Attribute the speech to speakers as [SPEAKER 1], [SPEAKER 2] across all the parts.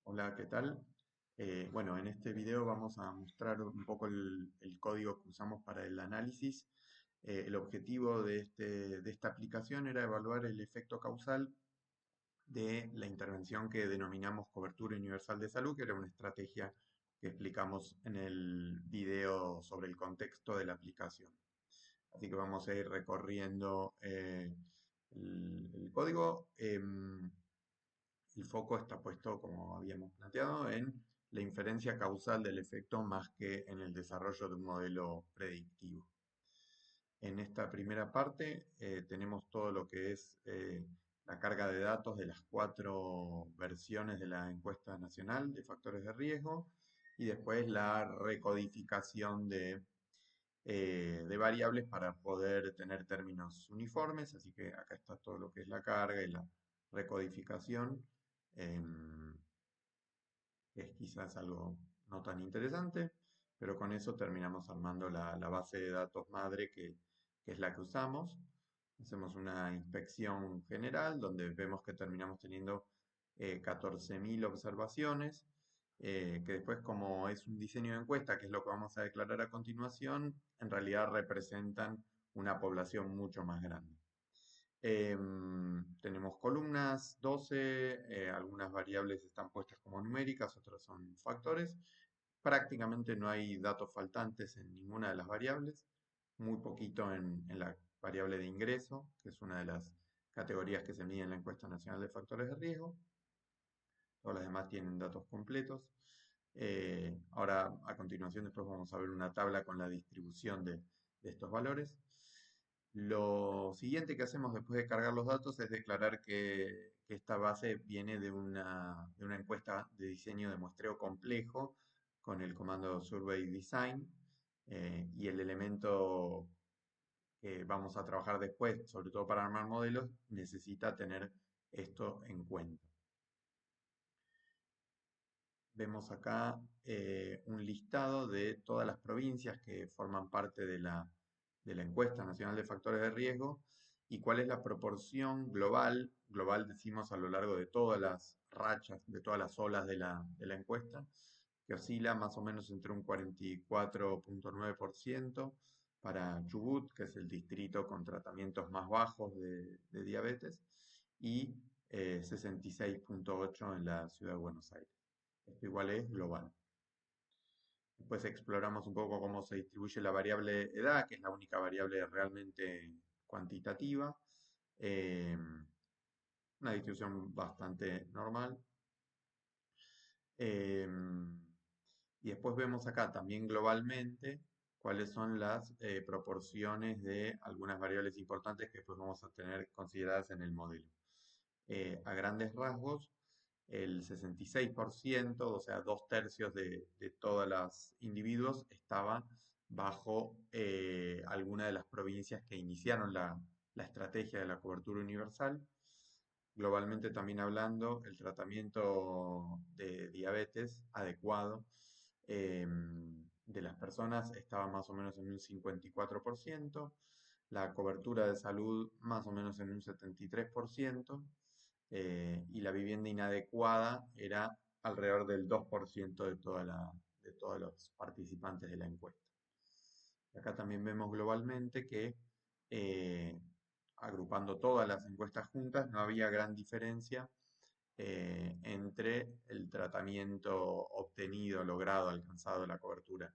[SPEAKER 1] Hola, ¿qué tal? Bueno, en este video vamos a mostrar un poco el código que usamos para el análisis. El objetivo de esta aplicación era evaluar el efecto causal de la intervención que denominamos cobertura universal de salud, que era una estrategia que explicamos en el video sobre el contexto de la aplicación. Así que vamos a ir recorriendo el código. El foco está puesto, como habíamos planteado, en la inferencia causal del efecto más que en el desarrollo de un modelo predictivo. En esta primera parte tenemos todo lo que es la carga de datos de las cuatro versiones de la encuesta nacional de factores de riesgo y después la recodificación de variables para poder tener términos uniformes. Así que acá está todo lo que es la carga y la recodificación. em, es quizás algo no tan interesante, pero con eso terminamos armando la base de datos madre que es la que usamos. Hacemos una inspección general donde vemos que terminamos teniendo 14.000 observaciones, que después como es un diseño de encuesta, que es lo que vamos a declarar a continuación, en realidad representan una población mucho más grande. Tenemos columnas 12, algunas variables están puestas como numéricas, otras son factores. Prácticamente no hay datos faltantes en ninguna de las variables, muy poquito en la variable de ingreso, que es una de las categorías que se mide en la encuesta nacional de factores de riesgo. Todas las demás tienen datos completos. Ahora, a continuación, después vamos a ver una tabla con la distribución de estos valores. Lo siguiente que hacemos después de cargar los datos es declarar que esta base viene de una encuesta de diseño de muestreo complejo con el comando Survey Design, y el elemento que vamos a trabajar después, sobre todo para armar modelos, necesita tener esto en cuenta. Vemos acá un listado de todas las provincias que forman parte de la encuesta nacional de factores de riesgo y cuál es la proporción global decimos a lo largo de todas las rachas, de todas las olas de la encuesta, que oscila más o menos entre un 44,9% para Chubut, que es el distrito con tratamientos más bajos de diabetes, y 66,8% en la ciudad de Buenos Aires. Esto igual es global. Después exploramos un poco cómo se distribuye la variable edad, que es la única variable realmente cuantitativa. Eh, una distribución bastante normal. Eh, y después vemos acá también globalmente cuáles son las proporciones de algunas variables importantes que después vamos a tener consideradas en el modelo. A grandes rasgos, el 66%, o sea, 2/3 de todos los individuos, estaba bajo alguna de las provincias que iniciaron la estrategia de la cobertura universal. Globalmente también hablando, el tratamiento de diabetes adecuado de las personas estaba más o menos en un 54%, la cobertura de salud más o menos en un 73%, y la vivienda inadecuada era alrededor del 2% de todos los participantes de la encuesta. Acá también vemos globalmente que eh, agrupando todas las encuestas juntas no había gran diferencia entre el tratamiento obtenido, logrado, alcanzado, la cobertura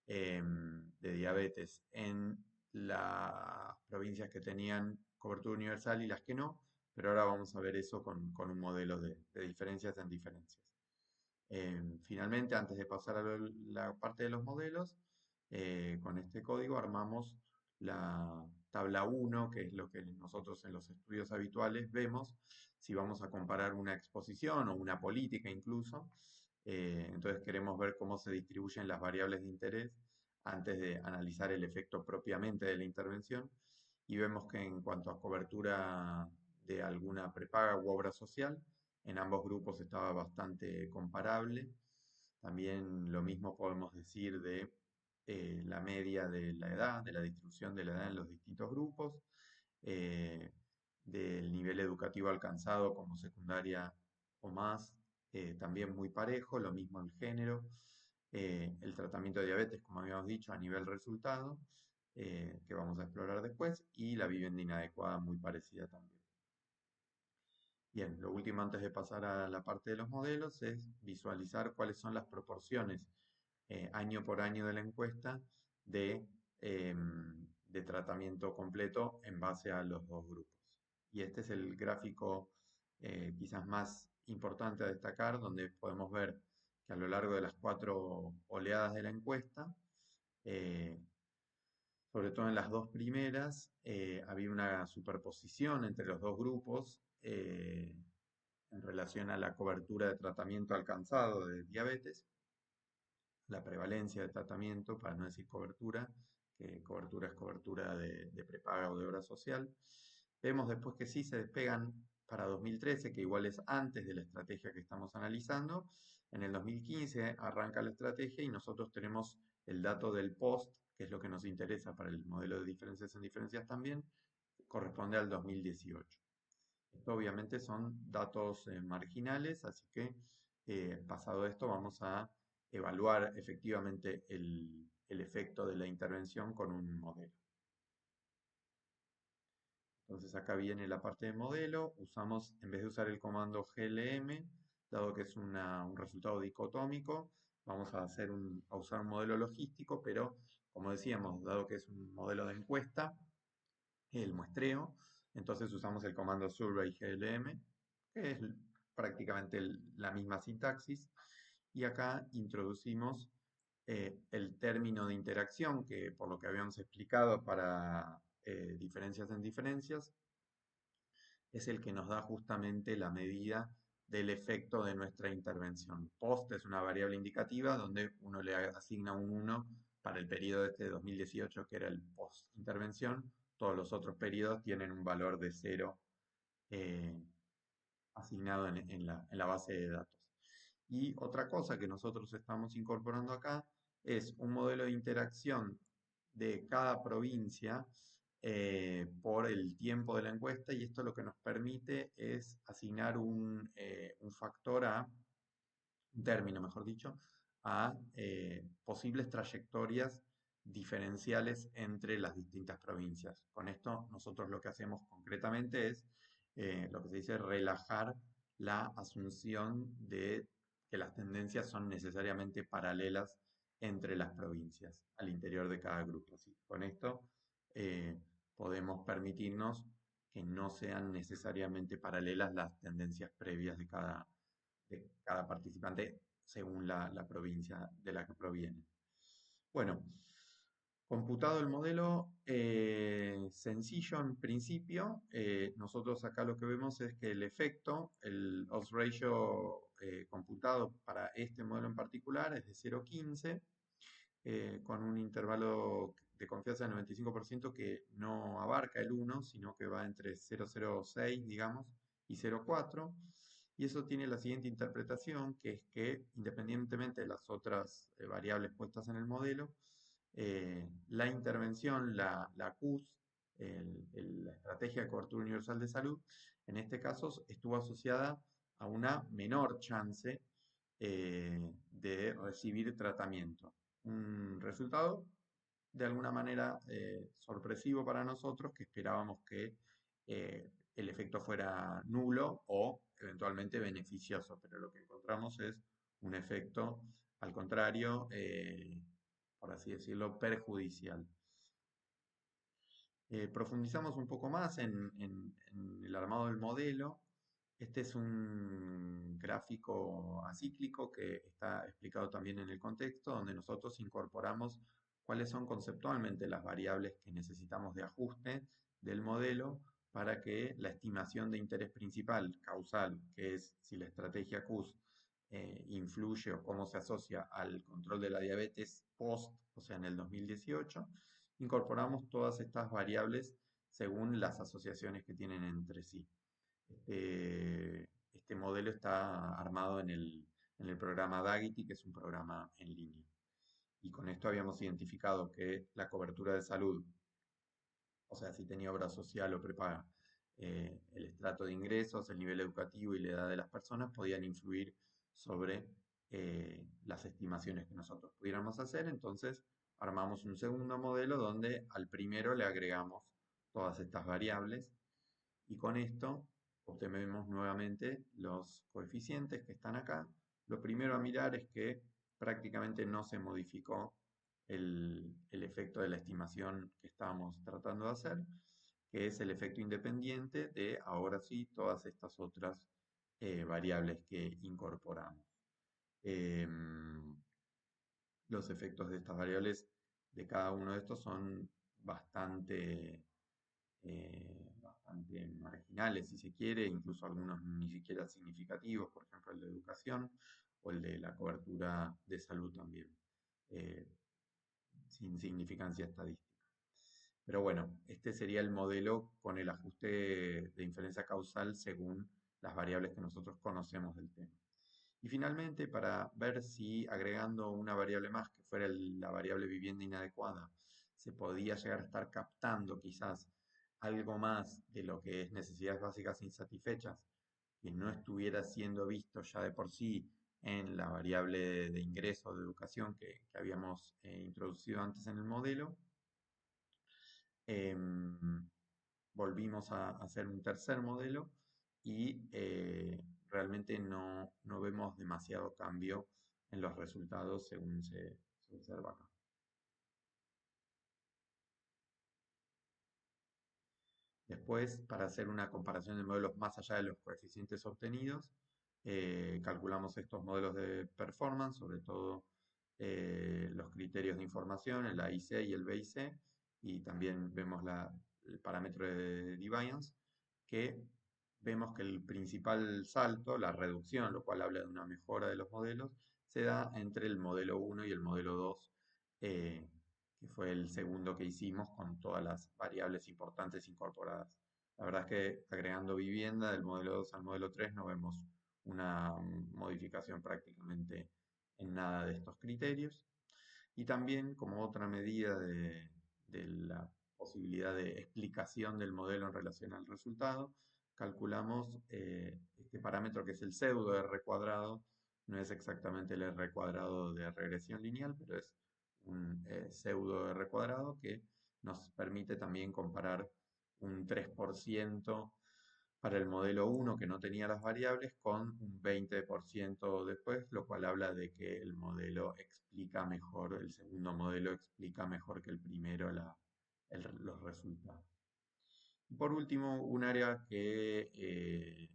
[SPEAKER 1] de diabetes en las provincias que tenían cobertura universal y las que no, pero ahora vamos a ver eso con un modelo de diferencias en diferencias. Finalmente, antes de pasar a la parte de los modelos, con este código armamos la tabla 1, que es lo que nosotros en los estudios habituales vemos si vamos a comparar una exposición o una política incluso. Entonces queremos ver cómo se distribuyen las variables de interés antes de analizar el efecto propiamente de la intervención. Y vemos que en cuanto a cobertura de alguna prepaga u obra social, en ambos grupos estaba bastante comparable. También lo mismo podemos decir de la media de la edad, de la distribución de la edad en los distintos grupos, eh, del nivel educativo alcanzado como secundaria o más también muy parejo, lo mismo el género, el tratamiento de diabetes, como habíamos dicho, a nivel resultado, que vamos a explorar después, y la vivienda inadecuada muy parecida también. Bien, lo último antes de pasar a la parte de los modelos es visualizar cuáles son las proporciones año por año de la encuesta de tratamiento completo en base a los dos grupos. Y este es el gráfico quizás más importante a destacar, donde podemos ver que a lo largo de las 4 oleadas de la encuesta, eh, sobre todo en las dos primeras, había una superposición entre los dos grupos en relación a la cobertura de tratamiento alcanzado de diabetes, la prevalencia de tratamiento, para no decir cobertura, que cobertura es cobertura de prepaga o de obra social. Vemos después que sí se despegan para 2013, que igual es antes de la estrategia que estamos analizando. En el 2015 arranca la estrategia y nosotros tenemos el dato del post, que es lo que nos interesa para el modelo de diferencias en diferencias también, corresponde al 2018. Esto obviamente son datos marginales, así que pasado esto vamos a evaluar efectivamente el efecto de la intervención con un modelo. Entonces acá viene la parte de modelo, usamos, en vez de usar el comando glm, dado que es un resultado dicotómico, vamos a usar un modelo logístico, pero como decíamos, dado que es un modelo de encuesta, el muestreo, entonces usamos el comando survey glm, que es prácticamente la misma sintaxis, y acá introducimos el término de interacción, que por lo que habíamos explicado para diferencias en diferencias, es el que nos da justamente la medida del efecto de nuestra intervención. Post es una variable indicativa donde uno le asigna un 1 para el periodo este de 2018, que era el post-intervención. Todos los otros periodos tienen un valor de 0 eh, asignado en la base de datos. Y otra cosa que nosotros estamos incorporando acá es un modelo de interacción de cada provincia por el tiempo de la encuesta, y esto lo que nos permite es asignar un factor un término, mejor dicho, a posibles trayectorias diferenciales entre las distintas provincias. Con esto nosotros lo que hacemos concretamente es lo que se dice relajar la asunción de que las tendencias son necesariamente paralelas entre las provincias al interior de cada grupo. Así, con esto eh, podemos permitirnos que no sean necesariamente paralelas las tendencias previas de cada participante según la provincia de la que proviene. Bueno, computado el modelo sencillo en principio, nosotros acá lo que vemos es que el efecto, el odds ratio computado para este modelo en particular es de 0,15, con un intervalo de confianza del 95% que no abarca el 1, sino que va entre 0,06, digamos, y 0,4. Y eso tiene la siguiente interpretación, que es que independientemente de las otras variables puestas en el modelo, la intervención, la CUS, la Estrategia de Cobertura Universal de Salud, en este caso estuvo asociada a una menor chance de recibir tratamiento. Un resultado de alguna manera sorpresivo para nosotros, que esperábamos que el efecto fuera nulo o eventualmente beneficioso, pero lo que encontramos es un efecto, al contrario, por así decirlo, perjudicial. Profundizamos un poco más en el armado del modelo. Este es un gráfico acíclico que está explicado también en el contexto, donde nosotros incorporamos cuáles son conceptualmente las variables que necesitamos de ajuste del modelo para que la estimación de interés principal, causal, que es si la estrategia CUS influye o cómo se asocia al control de la diabetes post, o sea, en el 2018, incorporamos todas estas variables según las asociaciones que tienen entre sí. Este modelo está armado en el programa Dagity, que es un programa en línea. Y con esto habíamos identificado que la cobertura de salud, o sea, si tenía obra social o prepaga, el estrato de ingresos, el nivel educativo y la edad de las personas podían influir sobre las estimaciones que nosotros pudiéramos hacer. Entonces armamos un segundo modelo donde al primero le agregamos todas estas variables y con esto obtenemos nuevamente los coeficientes que están acá. Lo primero a mirar es que prácticamente no se modificó el efecto de la estimación que estábamos tratando de hacer, que es el efecto independiente de, ahora sí, todas estas otras variables que incorporamos. Em, los efectos de estas variables de cada uno de estos son bastante marginales, si se quiere, incluso algunos ni siquiera significativos, por ejemplo el de educación o el de la cobertura de salud también, eh, sin significancia estadística. Pero bueno, este sería el modelo con el ajuste de inferencia causal según las variables que nosotros conocemos del tema. Y finalmente, para ver si agregando una variable más, que fuera la variable vivienda inadecuada, se podía llegar a estar captando quizás algo más de lo que es necesidades básicas insatisfechas, que no estuviera siendo visto ya de por sí en la variable de ingreso de educación que habíamos introducido antes en el modelo. em, Volvimos a hacer un tercer modelo y realmente no vemos demasiado cambio en los resultados según se observa acá. Después, para hacer una comparación de modelos más allá de los coeficientes obtenidos, calculamos estos modelos de performance, sobre todo los criterios de información, el A I C y el B I C, y también vemos el parámetro de deviance, que vemos que el principal salto, la reducción, lo cual habla de una mejora de los modelos, se da entre el modelo 1 y el modelo 2, que fue el segundo que hicimos con todas las variables importantes incorporadas. La verdad es que agregando vivienda del modelo 2 al modelo 3 no vemos una modificación prácticamente en nada de estos criterios. Y también como otra medida de la posibilidad de explicación del modelo en relación al resultado, calculamos este parámetro que es el pseudo R cuadrado. No es exactamente el R cuadrado de regresión lineal, pero es un pseudo R cuadrado que nos permite también comparar un 3% para el modelo 1 que no tenía las variables con un 20% después, lo cual habla de que el modelo explica mejor, el segundo modelo explica mejor que el primero los resultados. Y por último, un área que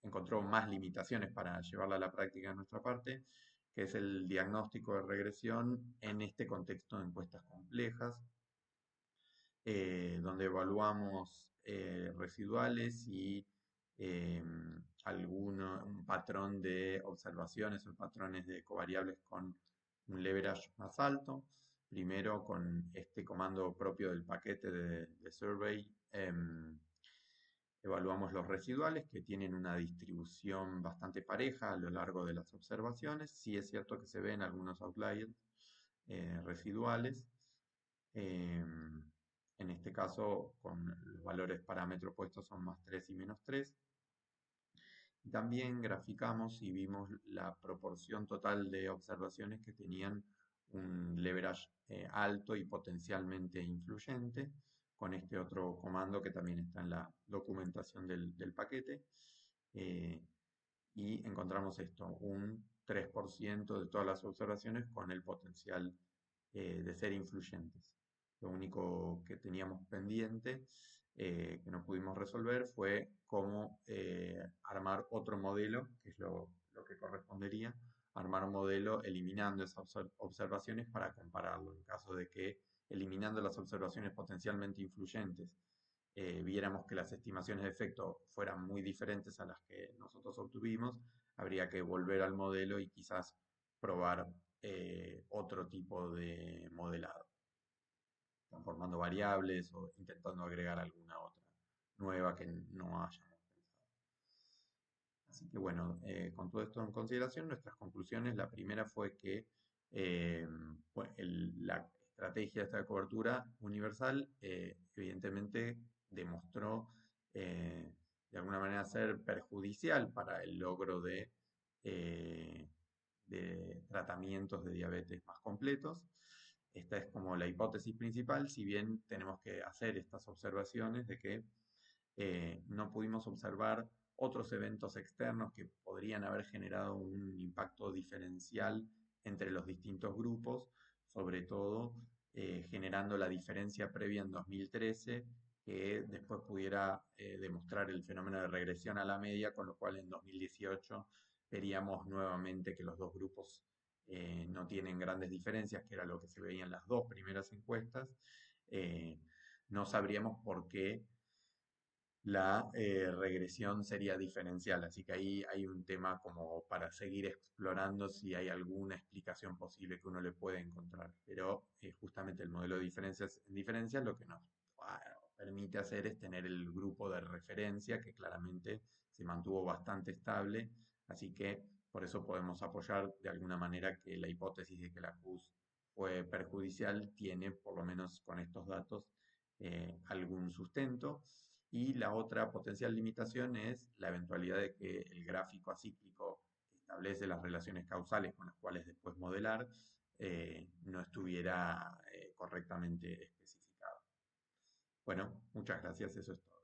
[SPEAKER 1] encontró más limitaciones para llevarla a la práctica en nuestra parte, que es el diagnóstico de regresión en este contexto de encuestas complejas, donde evaluamos residuales y un patrón de observaciones o patrones de covariables con un leverage más alto. Primero con este comando propio del paquete de survey, evaluamos los residuales que tienen una distribución bastante pareja a lo largo de las observaciones. Sí es cierto que se ven algunos outliers residuales. En este caso, con los valores parámetros puestos son más 3 y menos 3. También graficamos y vimos la proporción total de observaciones que tenían un leverage alto y potencialmente influyente, con este otro comando que también está en la documentación del paquete. eh, y encontramos esto, un 3% de todas las observaciones con el potencial de ser influyentes. Lo único que teníamos pendiente, que no pudimos resolver, fue cómo armar otro modelo, que es lo que correspondería, armar un modelo eliminando esas observaciones para compararlo. En caso de que eliminando las observaciones potencialmente influyentes viéramos que las estimaciones de efecto fueran muy diferentes a las que nosotros obtuvimos, habría que volver al modelo y quizás probar otro tipo de modelado, transformando variables o intentando agregar alguna otra nueva que no hayamos pensado. Así que bueno, con todo esto en consideración, nuestras conclusiones, la primera fue que eh, la estrategia de esta cobertura universal evidentemente demostró de alguna manera ser perjudicial para el logro de eh, de tratamientos de diabetes más completos. Esta es como la hipótesis principal, si bien tenemos que hacer estas observaciones de que no pudimos observar otros eventos externos que podrían haber generado un impacto diferencial entre los distintos grupos, sobre todo generando la diferencia previa en 2013 que después pudiera demostrar el fenómeno de regresión a la media, con lo cual en 2018 veríamos nuevamente que los dos grupos no tienen grandes diferencias, que era lo que se veía en las dos primeras encuestas. Eh, no sabríamos por qué la regresión sería diferencial, así que ahí hay un tema como para seguir explorando si hay alguna explicación posible que uno le puede encontrar. Pero justamente el modelo de diferencias en diferencias lo que nos permite hacer es tener el grupo de referencia que claramente se mantuvo bastante estable, así que por eso podemos apoyar de alguna manera que la hipótesis de que la CUS fue perjudicial tiene, por lo menos con estos datos, algún sustento. Y la otra potencial limitación es la eventualidad de que el gráfico acíclico que establece las relaciones causales con las cuales después modelar no estuviera correctamente especificado. Bueno, muchas gracias, eso es todo.